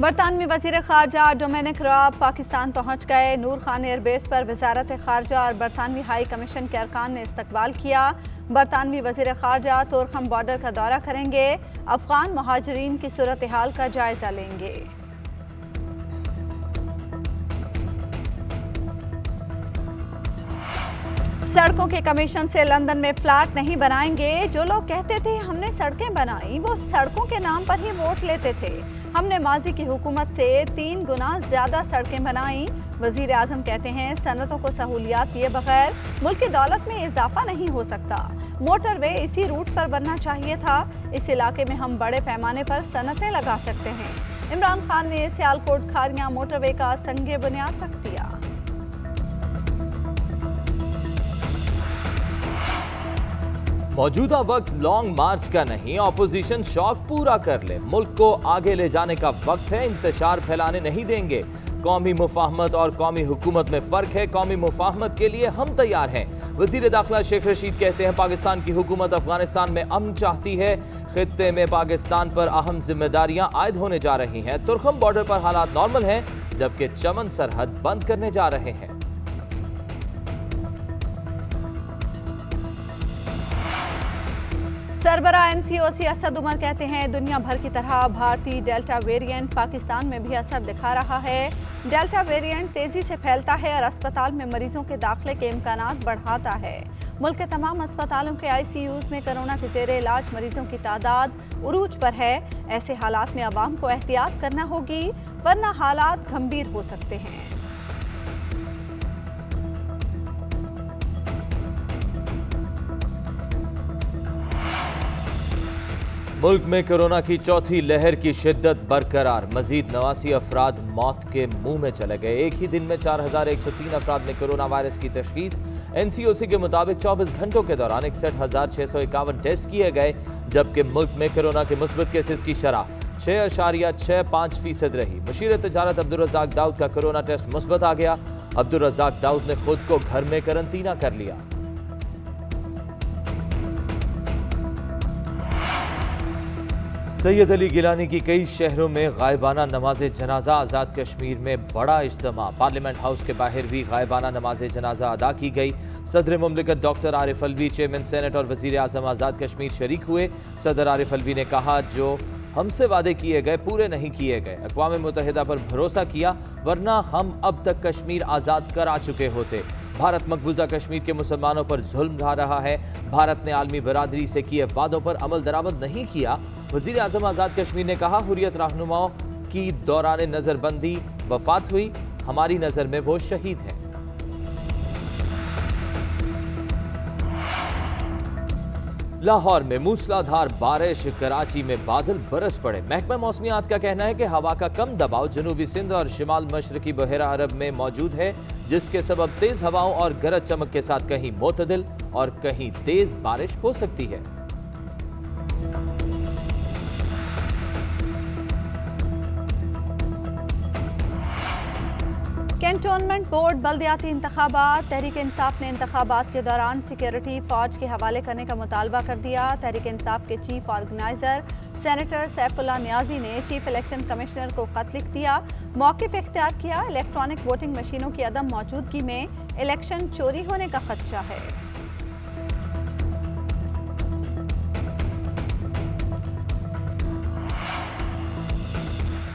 बरतानवी वज़ीर ख़ारजा डोमिनिक राब पाकिस्तान पहुँच गए। नूर खान एयरबेस पर वज़ारत ख़ारजा और बरतानवी हाई कमीशन के अरकान ने इस्तकबाल किया। बरतानवी वज़ीर ख़ारजा तोरखम बॉर्डर का दौरा करेंगे। अफ़गान महाजरीन की सूरत हाल का जायज़ा लेंगे। सड़कों के कमीशन से लंदन में फ्लैट नहीं बनाएंगे। जो लोग कहते थे हमने सड़कें बनाई, वो सड़कों के नाम पर ही वोट लेते थे। हमने माजी की हुकूमत से 3 गुना ज्यादा सड़कें बनाई। वजीर आजम कहते हैं सनतों को सहूलियात दिए बगैर मुल्क की दौलत में इजाफा नहीं हो सकता। मोटरवे इसी रूट पर बनना चाहिए था। इस इलाके में हम बड़े पैमाने पर सनतें लगा सकते हैं। इमरान खान ने सियालकोट खारियां मोटरवे का संगे बुनियाद रख दिया। मौजूदा वक्त लॉन्ग मार्च का नहीं, ऑपोजिशन शौक पूरा कर ले। मुल्क को आगे ले जाने का वक्त है, इंतशार फैलाने नहीं देंगे। कौमी मुफाहमत और कौमी हुकूमत में फर्क है। कौमी मुफाहमत के लिए हम तैयार हैं। वजीर दाखिला शेख रशीद कहते हैं पाकिस्तान की हुकूमत अफगानिस्तान में अमन चाहती है। खित्ते में पाकिस्तान पर अहम जिम्मेदारियां आयद होने जा रही हैं। तुरखम बॉर्डर पर हालात नॉर्मल हैं, जबकि चमन सरहद बंद करने जा रहे हैं। सरबरा NCOC असद उमर कहते हैं दुनिया भर की तरह भारतीय डेल्टा वेरिएंट पाकिस्तान में भी असर दिखा रहा है। डेल्टा वेरिएंट तेजी से फैलता है और अस्पताल में मरीजों के दाखिले के इम्कानात बढ़ाता है। मुल्क के तमाम अस्पतालों के ICUs में कोरोना के ज़ेरे इलाज मरीजों की तादाद उरूज पर है। ऐसे हालात में अवाम को एहतियात करना होगी, वरना हालात गंभीर हो सकते हैं। मुल्क में कोरोना की चौथी लहर की शिद्दत बरकरार। मजीद 89 अफराद मौत के मुंह में चले गए। एक ही दिन में 4103 अफराद में कोरोना वायरस की तशखीस। NCOC के मुताबिक 24 घंटों के दौरान 61,651 टेस्ट किए गए, जबकि मुल्क में कोरोना के मुस्बत केसेस की शरह 6.65% रही। मुशीर तजारत अब्दुल रज़ाक दाऊद का कोरोना टेस्ट मुस्बत आ गया। अब्दुल रज़ाक दाऊद ने खुद को घर में करंतना कर लिया। सैयद अली गिलानी की कई शहरों में गायबाना नमाज जनाजा। आज़ाद कश्मीर में बड़ा इज्तिमा। पार्लियामेंट हाउस के बाहर भी गायबाना नमाज जनाजा अदा की गई। सदर मुमलिकत doctor Arif Alvi, chairman senate और वजीर आजम आज़ाद कश्मीर शरीक हुए। सदर आरिफ अलवी ने कहा जो हमसे वादे किए गए पूरे नहीं किए गए। अक़वाम मुत्तहिदा पर भरोसा किया, वरना हम अब तक कश्मीर आज़ाद करा चुके होते। भारत मकबूजा कश्मीर के मुसलमानों पर जुल्म ढा रहा है। भारत ने आलमी बरादरी से किए वादों पर अमल दरामद नहीं किया। वज़ीर आज़म आज़ाद कश्मीर ने कहा हुर्रियत रहनुमाओं की दौरान नज़रबंदी वफात हुई, हमारी नज़र में वो शहीद हैं। लाहौर में मूसलाधार बारिश, कराची में बादल बरस पड़े। महकमा मौसमियात का कहना है कि हवा का कम दबाव जनूबी सिंध और शिमाल मशरकी बहरा अरब में मौजूद है, जिसके सबब तेज हवाओं और गरज चमक के साथ कहीं मोतदिल और कहीं तेज बारिश हो सकती है। कैंटोनमेंट बोर्ड बल्दियाती इंतखाबात। तहरीक इंसाफ ने इंतखाबात के दौरान सिक्योरिटी फौज के हवाले करने का मुतालबा कर दिया। तहरीक इंसाफ के chief organiser senator Saifullah Niazi ने चीफ इलेक्शन कमिश्नर को खत लिख दिया, मौक़िफ़ इख्तियार किया। इलेक्ट्रॉनिक वोटिंग मशीनों की अदम मौजूदगी में इलेक्शन चोरी होने का खदशा है।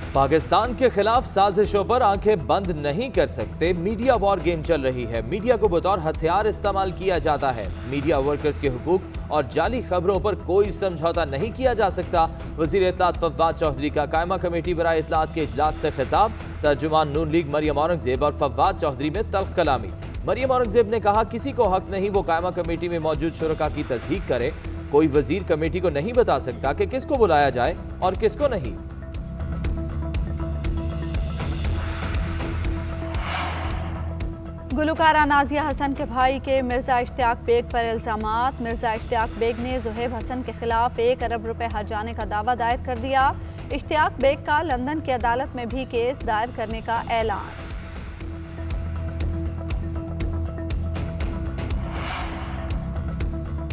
पाकिस्तान के खिलाफ साजिशों पर आंखें बंद नहीं कर सकते। मीडिया वॉर गेम चल रही है। मीडिया को बतौर हथियार इस्तेमाल किया जाता है। मीडिया वर्कर्स के हुकूक और जाली खबरों पर कोई समझौता नहीं किया जा सकता। वज़ीर इत्तलात फव्वाद चौधरी का कायमा कमेटी बराए इत्तलात के इजलास से खिताब। तर्जुमान नून लीग मरियम औरंगजेब और फव्वाद चौधरी में तल्ख कलामी। मरियम औरंगजेब ने कहा किसी को हक नहीं वो कायमा कमेटी में मौजूद शुरका की तस्दीक करे। कोई वजीर कमेटी को नहीं बता सकता कि किसको बुलाया जाए और किसको नहीं। गुलकारा नाजिया हसन के भाई के मिर्जा इश्तियाक बेग पर इल्जामात। मिर्जा इश्तियाक बेग ने ज़ुहैब हसन के खिलाफ 1 अरब रुपए हर्जाने का दावा दायर कर दिया। इश्तियाक बेग का लंदन की अदालत में भी केस दायर करने का ऐलान।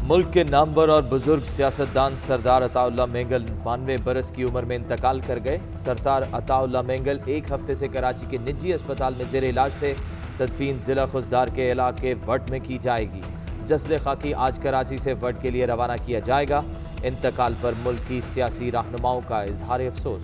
मुल्क के नामवर और बुजुर्ग सियासतदान सरदार अताउल्लाह मेंगल 92 बरस की उम्र में इंतकाल कर गए। सरदार अताउल्लाह मेंगल एक हफ्ते से कराची के निजी अस्पताल में जेर इलाज थे। तदफीन जिला खुजदार के इलाके वट में की जाएगी। जस्द खाकी आज कराची से वट के लिए रवाना किया जाएगा। इंतकाल पर मुल्क की सियासी रहनुमाओं का इजहार अफसोस।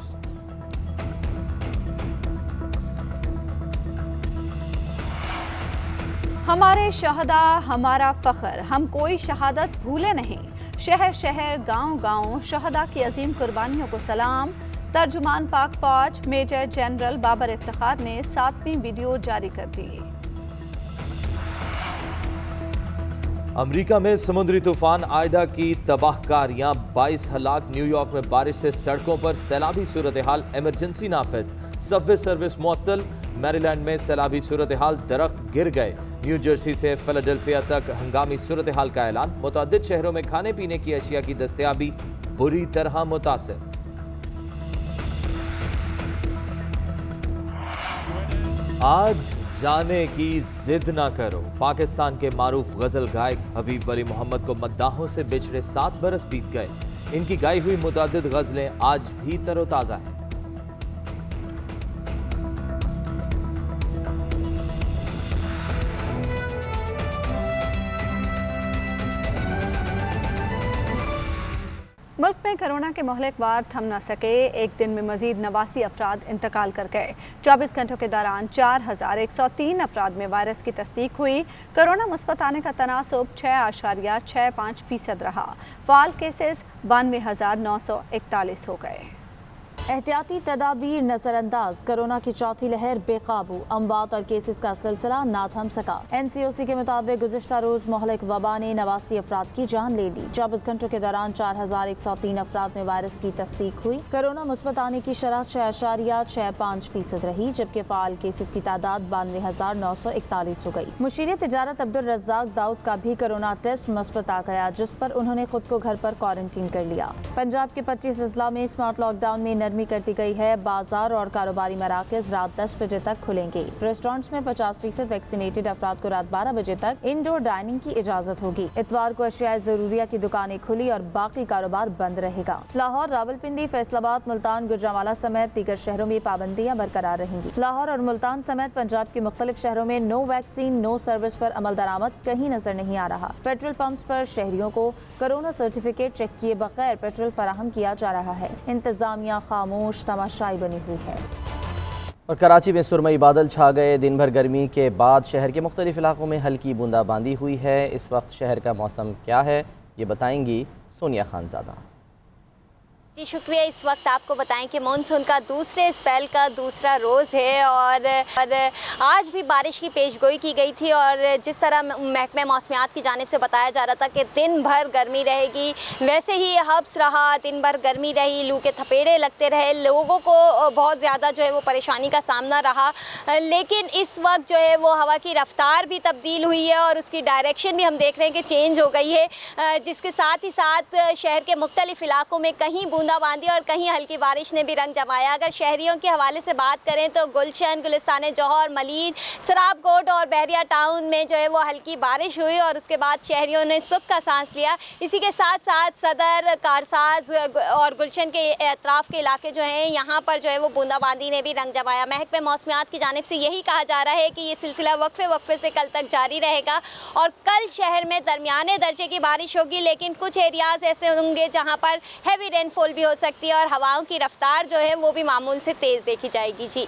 हमारे शहदा हमारा फख्र, हम कोई शहादत भूले नहीं। शहर शहर गांव गांव शहदा की अजीम कुर्बानियों को सलाम। तर्जुमान पाक फौज मेजर जनरल बाबर इफ्तिखार ने 7वीं वीडियो जारी कर दी। अमेरिका में समुद्री तूफान आयदा की तबाहकारियां, 22 हलाक। न्यूयॉर्क में बारिश से सड़कों पर सैलाबी सूरत हाल, इमरजेंसी नाफिज। सबवे सर्विस मुअत्तल। मैरीलैंड में सैलाबी सूरत हाल, दरख्त गिर गए। न्यू जर्सी से फिलाडेल्फिया तक हंगामी सूरत हाल का ऐलान। मुतअद्दिद शहरों में खाने पीने की अशिया की दस्तयाबी बुरी तरह मुतासिर। आज जाने की जिद ना करो। पाकिस्तान के मारूफ गजल गायक हबीब वली मोहम्मद को मद्दाहों से बिछड़े 7 बरस बीत गए। इनकी गाई हुई मुतअद्दिद गजलें आज भी तरोताज़ा हैं। मुल्क में कोरोना के महलिक वार थम न सके। एक दिन में मजीद 89 अफराद इंतकाल कर गए। 24 घंटों के दौरान 4103 अफराद में वायरस की तस्दीक हुई। कोरोना मुस्बत आने का तनासुब 6.65% रहा। फाल केसेस 92,941 हो गए। एहतियाती तदाबीर नजरअंदाज, कोरोना की चौथी लहर बेकाबू, अमवात और केसेस का सिलसिला ना थम सका। NCOC के मुताबिक गुज़िश्ता रोज महलिक वबा ने 89 अफराद की जान ले ली। 24 घंटों के दौरान 4103 अफराद में वायरस की तस्दीक हुई। कोरोना मुस्बत आने की शरह 6.65% रही, जबकि फाल केसेस की तादाद 92,941 हो गई। मुशीर तिजारत अब्दुल रज़्ज़ाक दाऊद का भी कोरोना टेस्ट मुस्बत आ गया, जिस पर उन्होंने खुद को घर पर क्वारंटीन कर लिया। पंजाब के 25 अजला में स्मार्ट लॉकडाउन में नरमी करती गई है। बाजार और कारोबारी मराकज रात 10 बजे तक खुलेंगे। रेस्टोरेंट्स में 50% वैक्सीनेटेड अफराद को रात 12 बजे तक इंडोर डाइनिंग की इजाजत होगी। इतवार को अशिया जरूरिया की दुकानें खुली और बाकी कारोबार बंद रहेगा। लाहौर, रावलपिंडी, फैसलाबाद, मुल्तान, गुजरांवाला समेत दीगर शहरों में पाबंदियां बरकरार रहेंगी। लाहौर और मुल्तान समेत पंजाब के मुख्तलिफ शहरों में नो वैक्सीन नो सर्विस पर अमल दरामद कहीं नजर नहीं आ रहा। पेट्रोल पंप्स पर शहरियों को कोरोना सर्टिफिकेट चेक किए बगैर पेट्रोल फराहम किया जा रहा है। इंतजामिया खामोश तमाशाई बनी हुई है। और कराची में सुरमई बादल छा गए। दिन भर गर्मी के बाद शहर के मुख्तलिफ इलाकों में हल्की बूंदाबांदी हुई है। इस वक्त शहर का मौसम क्या है, ये बताएंगी सोनिया खानजादा। जी शुक्रिया। इस वक्त आपको बताएं कि मानसून का दूसरे स्पेल का दूसरा रोज़ है और आज भी बारिश की पेशगोई की गई थी और जिस तरह महकमे मौसमियात की जानिब से बताया जा रहा था कि दिन भर गर्मी रहेगी, वैसे ही हब्स रहा। दिन भर गर्मी रही, लू के थपेड़े लगते रहे, लोगों को बहुत ज़्यादा जो है वो परेशानी का सामना रहा। लेकिन इस वक्त जो है वो हवा की रफ्तार भी तब्दील हुई है और उसकी डायरेक्शन भी हम देख रहे हैं कि चेंज हो गई है, जिसके साथ ही साथ शहर के मुख्तलिफ इलाकों में कहीं बूंदाबांदी और कहीं हल्की बारिश ने भी रंग जमाया। अगर शहरियों के हवाले से बात करें तो गुलशन, गुलिस्तान जौहर, मलीन, सराबकोट और बहरिया टाउन में जो है वो हल्की बारिश हुई और उसके बाद शहरियों ने सुख का सांस लिया। इसी के साथ साथ सदर, कारसाज और गुलशन के अतराफ के इलाके जो हैं यहाँ पर जो है वो बूंदाबांदी ने भी रंग जमाया। महकमे मौसमियात की जानिब से यही कहा जा रहा है कि ये सिलसिला वक्फे से कल तक जारी रहेगा और कल शहर में दरमियाने दर्जे की बारिश होगी, लेकिन कुछ एरियाज ऐसे होंगे जहाँ पर हैवी रेनफॉल भी हो सकती है और हवाओं की रफ्तार जो है वो भी मामूल से तेज़ देखी जाएगी। जी